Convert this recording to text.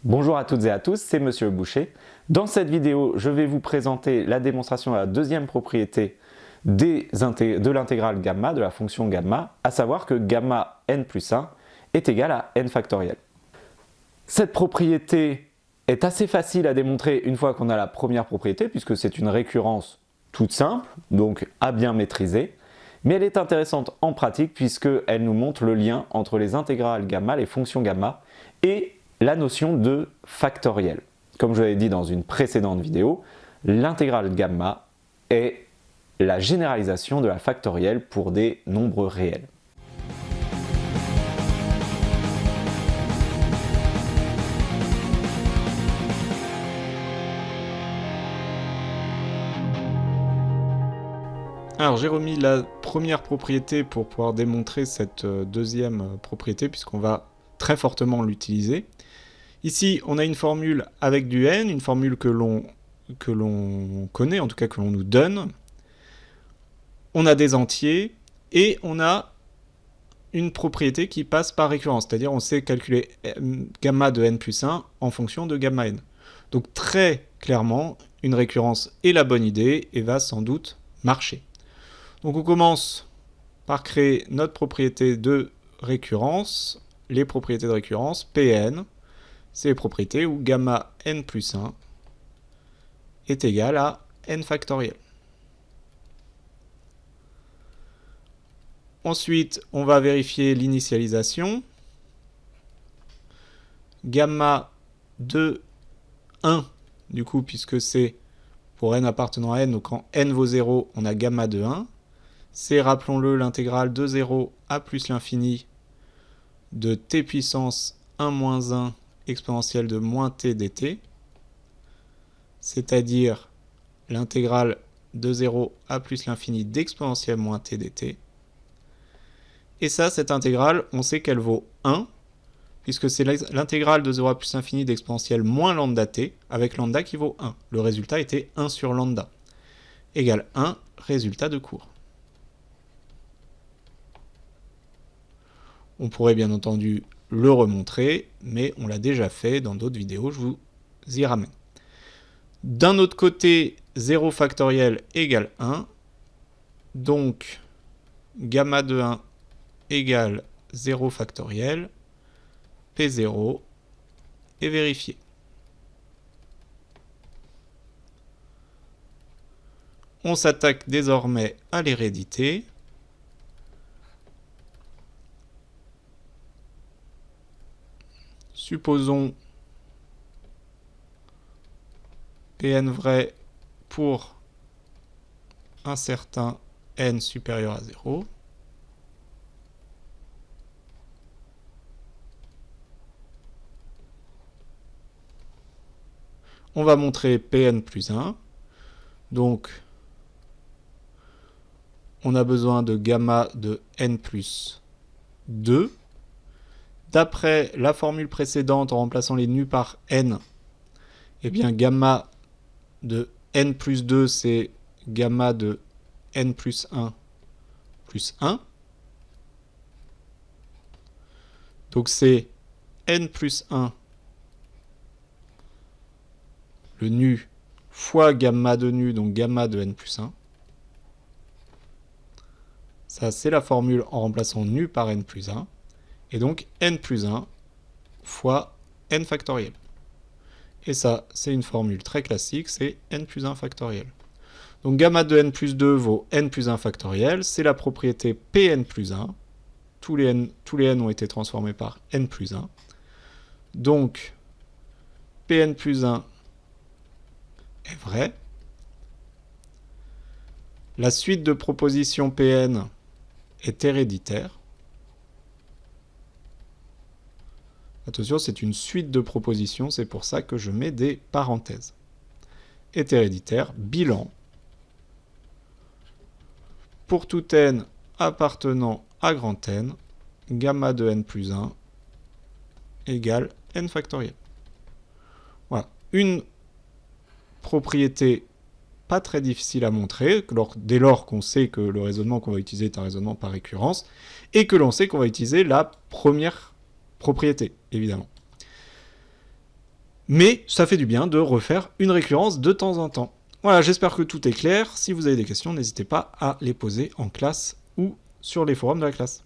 Bonjour à toutes et à tous, c'est Monsieur Boucher. Dans cette vidéo, je vais vous présenter la démonstration de la deuxième propriété de l'intégrale gamma, de la fonction gamma, à savoir que gamma n plus 1 est égal à n factoriel. Cette propriété est assez facile à démontrer une fois qu'on a la première propriété, puisque c'est une récurrence toute simple, donc à bien maîtriser. Mais elle est intéressante en pratique puisqu'elle nous montre le lien entre les intégrales gamma, les fonctions gamma, et la notion de factoriel. Comme je l'avais dit dans une précédente vidéo, l'intégrale gamma est la généralisation de la factorielle pour des nombres réels. Alors j'ai remis la première propriété pour pouvoir démontrer cette deuxième propriété puisqu'on va très fortement l'utiliser. Ici on a une formule avec du n, une formule que l'on connaît, en tout cas que l'on nous donne. On a des entiers et on a une propriété qui passe par récurrence, c'est-à-dire on sait calculer gamma de n plus 1 en fonction de gamma n. Donc très clairement, une récurrence est la bonne idée et va sans doute marcher. Donc on commence par créer notre propriété de récurrence. Les propriétés de récurrence, Pn, c'est les propriétés où gamma n plus 1 est égal à n factoriel. Ensuite, on va vérifier l'initialisation. Gamma de 1, du coup, puisque c'est pour n appartenant à n, donc quand n vaut 0, on a gamma de 1. C'est, rappelons-le, l'intégrale de 0 à plus l'infini de t puissance 1 moins 1 exponentielle de moins t dt, c'est-à-dire l'intégrale de 0 à plus l'infini d'exponentielle moins t dt. Et ça, cette intégrale, on sait qu'elle vaut 1, puisque c'est l'intégrale de 0 à plus l'infini d'exponentielle moins lambda t, avec lambda qui vaut 1. Le résultat était 1 sur lambda, égale 1, résultat de cours. On pourrait bien entendu le remontrer, mais on l'a déjà fait dans d'autres vidéos, je vous y ramène. D'un autre côté, 0 factoriel égale 1, donc gamma de 1 égale 0 factoriel, P0 est vérifié. On s'attaque désormais à l'hérédité. Supposons Pn vrai pour un certain n supérieur à 0. On va montrer Pn plus 1. Donc, on a besoin de gamma de n plus 2. D'après la formule précédente, en remplaçant les nus par n, eh bien gamma de n plus 2, c'est gamma de n plus 1 plus 1. Donc c'est n plus 1, le nu, fois gamma de nu, donc gamma de n plus 1. Ça, c'est la formule en remplaçant nu par n plus 1. Et donc n plus 1 fois n factoriel. Et ça, c'est une formule très classique, c'est n plus 1 factoriel. Donc gamma de n plus 2 vaut n plus 1 factoriel, c'est la propriété Pn plus 1. Tous les n ont été transformés par n plus 1. Donc Pn plus 1 est vrai. La suite de propositions Pn est héréditaire. Attention, c'est une suite de propositions, c'est pour ça que je mets des parenthèses. Est héréditaire, bilan. Pour tout n appartenant à grand N, gamma de n plus 1 égale n factoriel. Voilà, une propriété pas très difficile à montrer, dès lors qu'on sait que le raisonnement qu'on va utiliser est un raisonnement par récurrence, et que l'on sait qu'on va utiliser la première propriété, évidemment. Mais ça fait du bien de refaire une récurrence de temps en temps. Voilà, j'espère que tout est clair. Si vous avez des questions, n'hésitez pas à les poser en classe ou sur les forums de la classe.